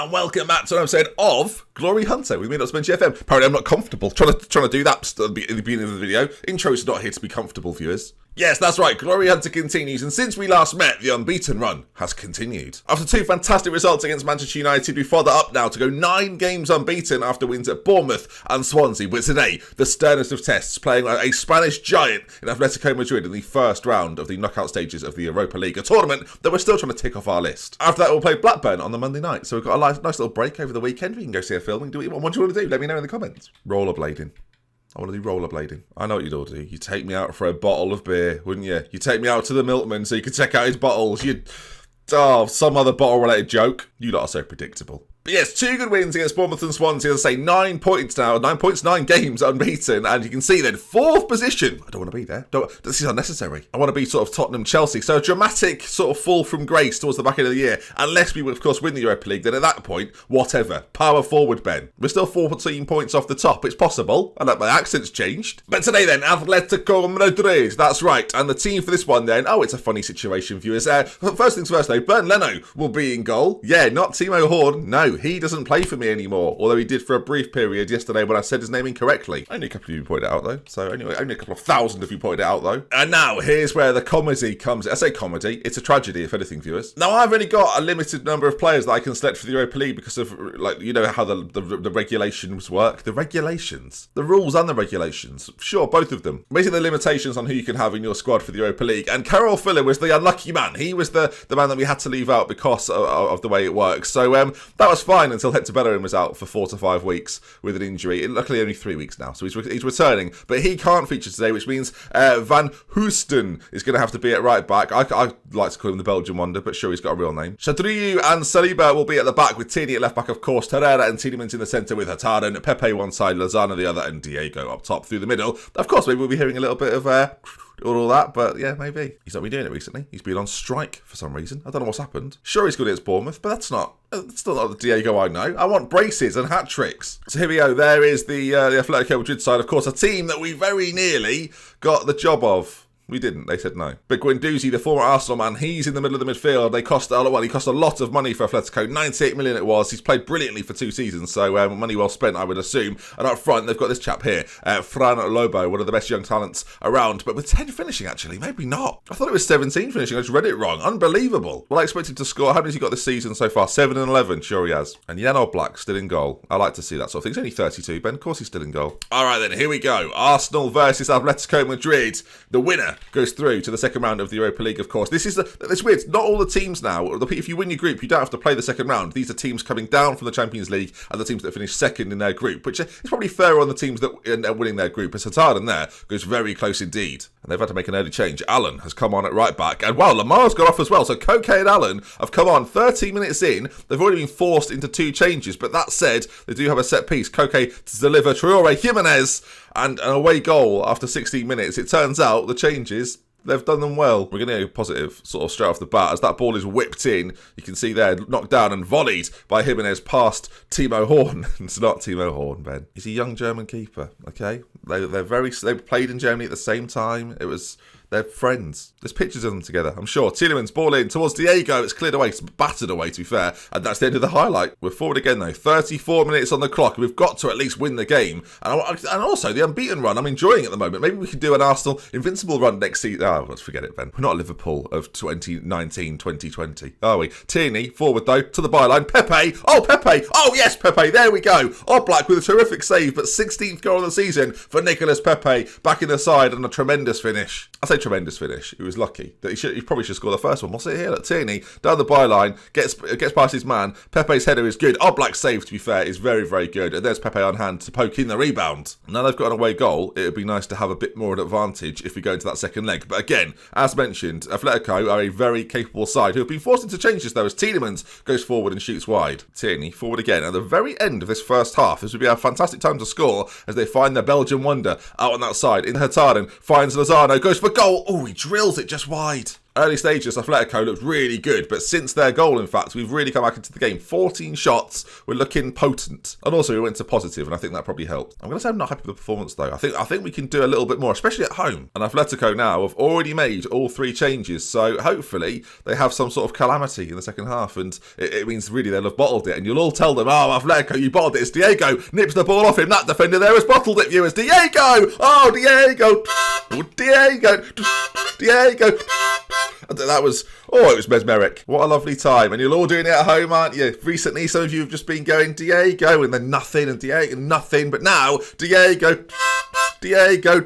and welcome back to an episode of Glory Hunter with me, DoctorBenjyFM. Apparently I'm not comfortable trying to do that at the beginning of the video. Intro's not here to be comfortable, viewers. Yes, that's right, Glory Hunter continues, and since we last met, the unbeaten run has continued. After two fantastic results against Manchester United, we follow up now to go 9 games unbeaten after wins at Bournemouth and Swansea. But today, the sternest of tests, playing a Spanish giant in ATLETICO Madrid in the first round of the knockout stages of the Europa League, a tournament that we're still trying to tick off our list. After that, we'll play Blackburn on the Monday night, so we've got a nice little break over the weekend. We can go see a film and do what do you want to do? Let me know in the comments. Rollerblading. I want to do rollerblading. I know what you'd all do. You'd take me out for a bottle of beer, wouldn't you? You'd take me out to the milkman so you could check out his bottles. Some other bottle-related joke. You lot are so predictable. But yes, 2 good wins against Bournemouth and Swansea. As I say, 9 points now. 9 points, 9 games unbeaten. And you can see then, 4th position. I don't want to be there. This is unnecessary. I want to be sort of Tottenham, Chelsea. So a dramatic sort of fall from grace towards the back end of the year. Unless we would, of course, win the Europa League. Then at that point, whatever. Power forward, Ben. We're still 14 points off the top. It's possible. I know my accent's changed. But today then, Atletico Madrid. That's right. And the team for this one then. Oh, it's a funny situation, viewers. First things first though, Bernd Leno will be in goal. Yeah, not Timo Horn. No. He doesn't play for me anymore, although he did for a brief period yesterday when I said his name incorrectly. Only a couple of you pointed it out though, so anyway, only a couple of thousand of you pointed it out though. And now, here's where the comedy comes. I say comedy, it's a tragedy if anything, viewers. Now, I've only got a limited number of players that I can select for the Europa League because of, like, you know how the regulations work. The regulations? The rules and the regulations. Sure, both of them. Basically, the limitations on who you can have in your squad for the Europa League. And Carol Fuller was the unlucky man. He was the man that we had to leave out because of the way it works. So that was fine until Hector Bellerin was out for 4 to 5 weeks with an injury. Luckily, only 3 weeks now, so he's returning. But he can't feature today, which means Van Hoosten is going to have to be at right back. I like to call him the Belgian wonder, but sure, he's got a real name. Chadriou and Saliba will be at the back with Tierney at left back, of course. Herrera and Tielemans in the centre with Hurtado, Pepe one side, Lozano the other, and Diego up top through the middle. Of course, maybe we'll be hearing a little bit of all that, but yeah, maybe. He's not been doing it recently. He's been on strike for some reason. I don't know what's happened. Sure, he's good against Bournemouth, but that's not the Diego I know. I want braces and hat tricks. So here we go. There is the Atletico Madrid side, of course, a team that we very nearly got the job of. We didn't. They said no. But Guendouzi, the former Arsenal man, he's in the middle of the midfield. He cost a lot of money for Atletico. 98 million it was. He's played brilliantly for 2 seasons, so money well spent, I would assume. And up front, they've got this chap here, Fran Lobo, one of the best young talents around. But with 10 finishing, actually, maybe not. I thought it was 17 finishing. I just read it wrong. Unbelievable. Well, I expected to score. How many has he got this season so far? 7 and 11. Sure he has. And Jan Oblak still in goal. I like to see that sort of thing. He's only 32, Ben. Of course he's still in goal. All right, then. Here we go. Arsenal versus Atletico Madrid. The winner goes through to the second round of the Europa League, of course. It's weird. Not all the teams now. If you win your group, you don't have to play the second round. These are teams coming down from the Champions League and the teams that finish second in their group, which is probably fairer on the teams that are winning their group. As Hurtado there goes very close indeed. And they've had to make an early change. Allen has come on at right back. And wow, Lamar's got off as well. So Koke and Allen have come on 13 minutes in. They've already been forced into 2 changes. But that said, they do have a set piece. Koke to deliver Traore Jimenez and an away goal after 16 minutes. It turns out the changes, they've done them well. We're going to go positive sort of straight off the bat as that ball is whipped in. You can see there, knocked down and volleyed by Jimenez past Timo Horn. It's not Timo Horn, Ben. He's a young German keeper, okay? They played in Germany at the same time. They're friends. There's pictures of them together, I'm sure. Tielemans ball in towards Diego. It's cleared away. It's battered away, to be fair. And that's the end of the highlight. We're forward again, though. 34 minutes on the clock. We've got to at least win the game. And also, the unbeaten run, I'm enjoying at the moment. Maybe we could do an Arsenal invincible run next season. Oh, let's forget it, Ben. We're not Liverpool of 2019-2020, are we? Tierney, forward, though, to the byline. Pepe. Oh, Pepe. Oh, yes, Pepe. There we go. Oblak with a terrific save, but 16th goal of the season for Nicolas Pepe. Back in the side and a tremendous finish. I say tremendous finish. He was lucky that he probably should score the first one. What's it here? Look, Tierney down the byline, gets past his man. Pepe's header is good. Oblak's save, to be fair, is very, very good. And there's Pepe on hand to poke in the rebound. Now they've got an away goal. It would be nice to have a bit more of an advantage if we go into that second leg. But again, as mentioned, Atletico are a very capable side who have been forced into changes though as Tielemans goes forward and shoots wide. Tierney forward again. At the very end of this first half, this would be a fantastic time to score as they find their Belgian wonder out on that side. In Hurtado finds Lozano, goes for goal. Oh, he drills it just wide. Early stages, Atletico looked really good, but since their goal, in fact, we've really come back into the game. 14 shots, we're looking potent. And also, we went to positive, and I think that probably helped. I'm going to say I'm not happy with the performance, though. I think we can do a little bit more, especially at home. And Atletico now have already made all 3 changes, so hopefully they have some sort of calamity in the second half, and it means really they'll have bottled it. And you'll all tell them, oh, Atletico, you bottled it. It's Diego. Nips the ball off him. That defender there has bottled it, viewers. Diego! Oh, Diego! Oh, Diego! Diego! That was, it was mesmeric. What a lovely time. And you're all doing it at home, aren't you? Recently, some of you have just been going, Diego, and then nothing, and Diego, and nothing. But now, Diego, Diego.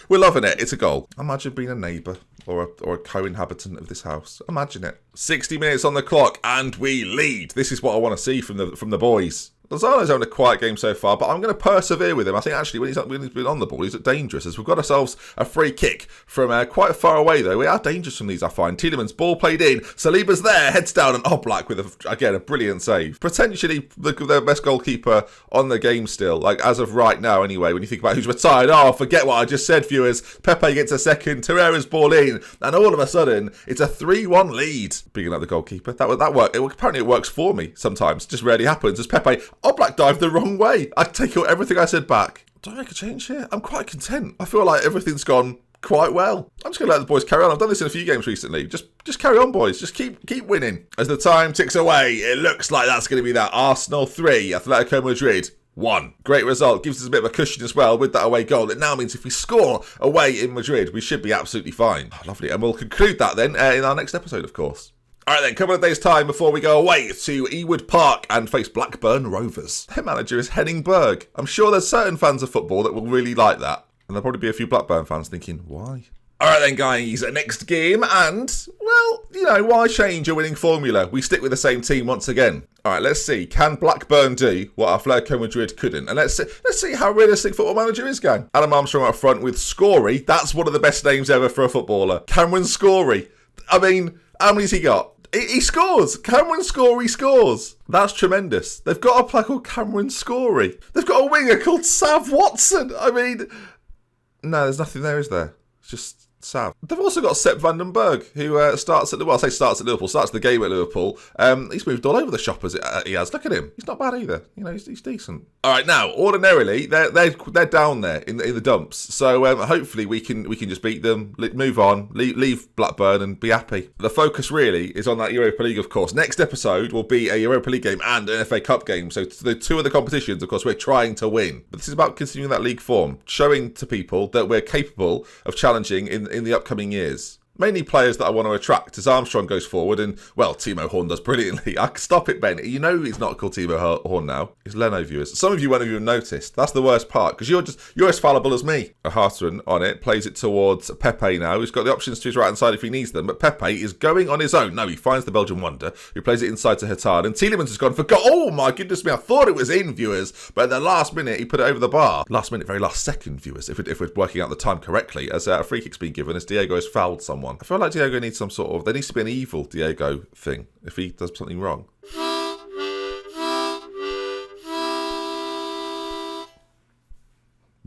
We're loving it. It's a goal. Imagine being a neighbour or a co-inhabitant of this house. Imagine it. 60 minutes on the clock, and we lead. This is what I want to see from the boys. Lozano's having a quiet game so far, but I'm going to persevere with him. I think actually when he's been on the ball, he's dangerous. As we've got ourselves a free kick from quite far away, though. We are dangerous from these, I find. Tielemans, ball played in. Saliba's there, heads down, and Oblak with, again, a brilliant save. Potentially the best goalkeeper on the game still, like as of right now anyway, when you think about who's retired. Oh, forget what I just said, viewers. Pepe gets a second, Torreira's ball in, and all of a sudden, it's a 3-1 lead. Bigging up the goalkeeper. That worked. Apparently it works for me sometimes. It just rarely happens. As Pepe... Oblak dived the wrong way. I take everything I said back. Do I make a change here? I'm quite content. I feel like everything's gone quite well. I'm just going to let the boys carry on. I've done this in a few games recently. Just carry on, boys. Just keep winning. As the time ticks away, it looks like that's going to be that. Arsenal 3, Atletico Madrid 1. Great result. Gives us a bit of a cushion as well with that away goal. It now means if we score away in Madrid, we should be absolutely fine. Oh, lovely. And we'll conclude that then in our next episode, of course. Alright then, a couple of days' time before we go away to Ewood Park and face Blackburn Rovers. Their manager is Henning Berg. I'm sure there's certain fans of football that will really like that. And there'll probably be a few Blackburn fans thinking, why? Alright then, guys, next game, and, well, why change a winning formula? We stick with the same team once again. Alright, let's see. Can Blackburn do what Atletico Madrid couldn't? And let's see how realistic Football Manager is going. Adam Armstrong up front with Scory. That's one of the best names ever for a footballer. Cameron Scory. I mean, how many's he got? He scores. Cameron Scory scores. That's tremendous. They've got a player called Cameron Scory. They've got a winger called Sav Watson. I mean, no, there's nothing there, is there? It's just Sav. They've also got Sepp van den Berg, who starts at Liverpool, starts the game at Liverpool. He's moved all over the shop as he has. Look at him. He's not bad either. He's decent. All right, now, ordinarily, they're down there in the dumps. So hopefully we can just beat them, move on, leave Blackburn and be happy. The focus really is on that Europa League, of course. Next episode will be a Europa League game and an FA Cup game. So the two of the competitions, of course, we're trying to win. But this is about continuing that league form, showing to people that we're capable of challenging in the upcoming years. Mainly players that I want to attract as Armstrong goes forward and, well, Timo Horn does brilliantly. Stop it, Ben. You know he's not called Timo Horn now. It's Leno, viewers. Some of you won't have even noticed. That's the worst part, because you're as fallible as me. Hartman on it, plays it towards Pepe now. He's got the options to his right-hand side if he needs them, but Pepe is going on his own. No, he finds the Belgian wonder, who plays it inside to Hattard, and Tielemans has gone for goal. Oh, my goodness me, I thought it was in, viewers, but at the last minute, he put it over the bar. Last minute, very last second, viewers, if we're working out the time correctly, as a free kick's been given, as Diego has fouled someone. I feel like Diego needs some sort of... There needs to be an evil Diego thing if he does something wrong.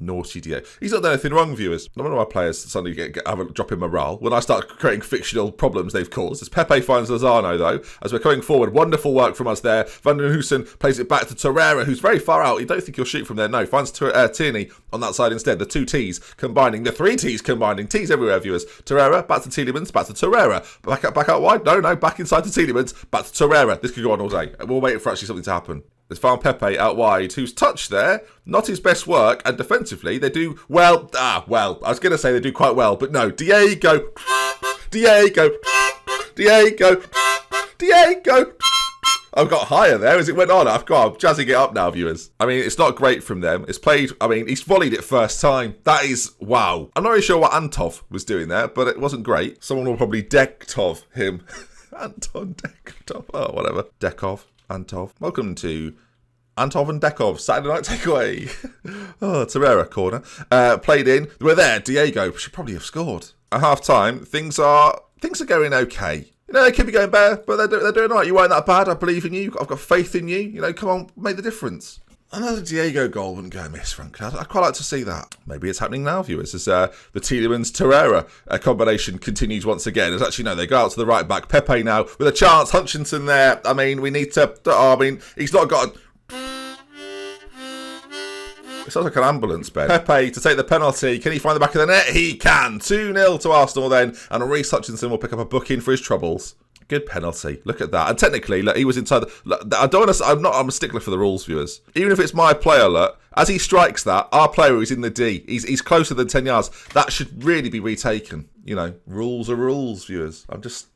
Naughty Diego. He's not done anything wrong, viewers. None of my players suddenly have a drop in morale when I start creating fictional problems they've caused. As Pepe finds Lozano, though, as we're coming forward. Wonderful work from us there. Van den Hoosen plays it back to Torreira, who's very far out. You don't think he'll shoot from there. No, finds Tierney on that side instead. The two T's combining. The three T's combining. T's everywhere, viewers. Torreira, back to Tielemans, back to Torreira. Back out wide. No, back inside to Tielemans, back to Torreira. This could go on all day. We'll wait for actually something to happen. There's found Pepe out wide, who's touched there. Not his best work, and defensively, they do well. I was going to say they do quite well, but no. Diego. I've got higher there as it went on. I'm jazzing it up now, viewers. I mean, it's not great from them. It's played, he's volleyed it first time. That is, wow. I'm not really sure what Antov was doing there, but it wasn't great. Someone will probably Dektov him. Anton Dektov. Oh, whatever. Dekov. Antov. Welcome to Antov and Dekov Saturday Night Takeaway. Oh, Torreira corner. Played in. We're there. Diego should probably have scored. At half time, things are going okay. They could be going better, but they're doing all right. You weren't that bad. I believe in you. I've got faith in you. Come on, make the difference. Another Diego goal wouldn't go amiss, frankly. I'd quite like to see that. Maybe it's happening now, viewers, as the Tielemans-Torreira combination continues once again. As actually, no, they go out to the right back. Pepe now with a chance. Hutchinson there. I mean, we need to... he's not got... It sounds like an ambulance, Ben. Pepe to take the penalty. Can he find the back of the net? He can. 2-0 to Arsenal then. And Reece Hutchinson will pick up a booking for his troubles. Good penalty. Look at that. And technically, look, he was inside the... Look, I don't want to... I'm a stickler for the rules, viewers. Even if it's my player, look, as he strikes that, our player is in the D. He's closer than 10 yards. That should really be retaken. You know, rules are rules, viewers. I'm just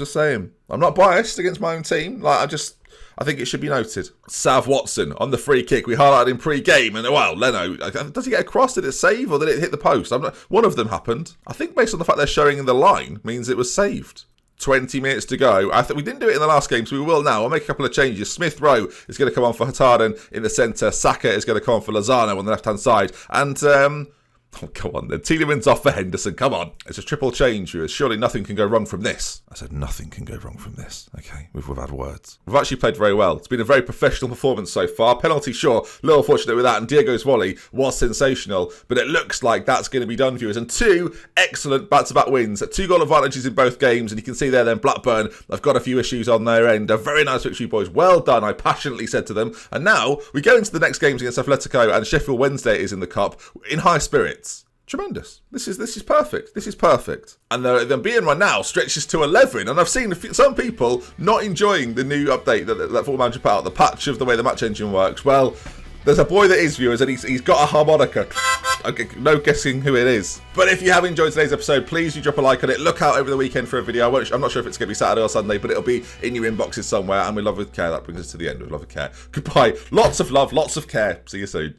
saying. I'm not biased against my own team. I think it should be noted. Sav Watson on the free kick. We highlighted in pre-game. And, well, Leno, does he get across? Did it save or did it hit the post? One of them happened. I think based on the fact they're showing in the line means it was saved. 20 minutes to go. I think we didn't do it in the last game, so we will now. I'll make a couple of changes. Smith Rowe is going to come on for Hurtado in the centre. Saka is going to come on for Lozano on the left-hand side. And, oh, come on then. Tielemans off for Henderson. Come on. It's a triple change, viewers. Surely nothing can go wrong from this. I said nothing can go wrong from this. Okay, we've had words. We've actually played very well. It's been a very professional performance so far. Penalty, sure. A little fortunate with that. And Diego's volley was sensational. But it looks like that's going to be done, viewers. And 2 excellent back-to-back wins. 2 goal advantages in both games. And you can see there then Blackburn have got a few issues on their end. A very nice victory, boys. Well done, I passionately said to them. And now we go into the next games against Atletico. And Sheffield Wednesday is in the cup in high spirits. Tremendous. This is perfect. This is perfect. And the BN1 now stretches to 11. And I've seen some people not enjoying the new update that Football Manager put out, the patch of the way the match engine works. Well, there's a boy that is, viewers, and he's got a harmonica. No guessing who it is. But if you have enjoyed today's episode, please do drop a like on it. Look out over the weekend for a video. I'm not sure if it's going to be Saturday or Sunday, but it'll be in your inboxes somewhere. And we love with care. That brings us to the end of Love with Care. Goodbye. Lots of love, lots of care. See you soon.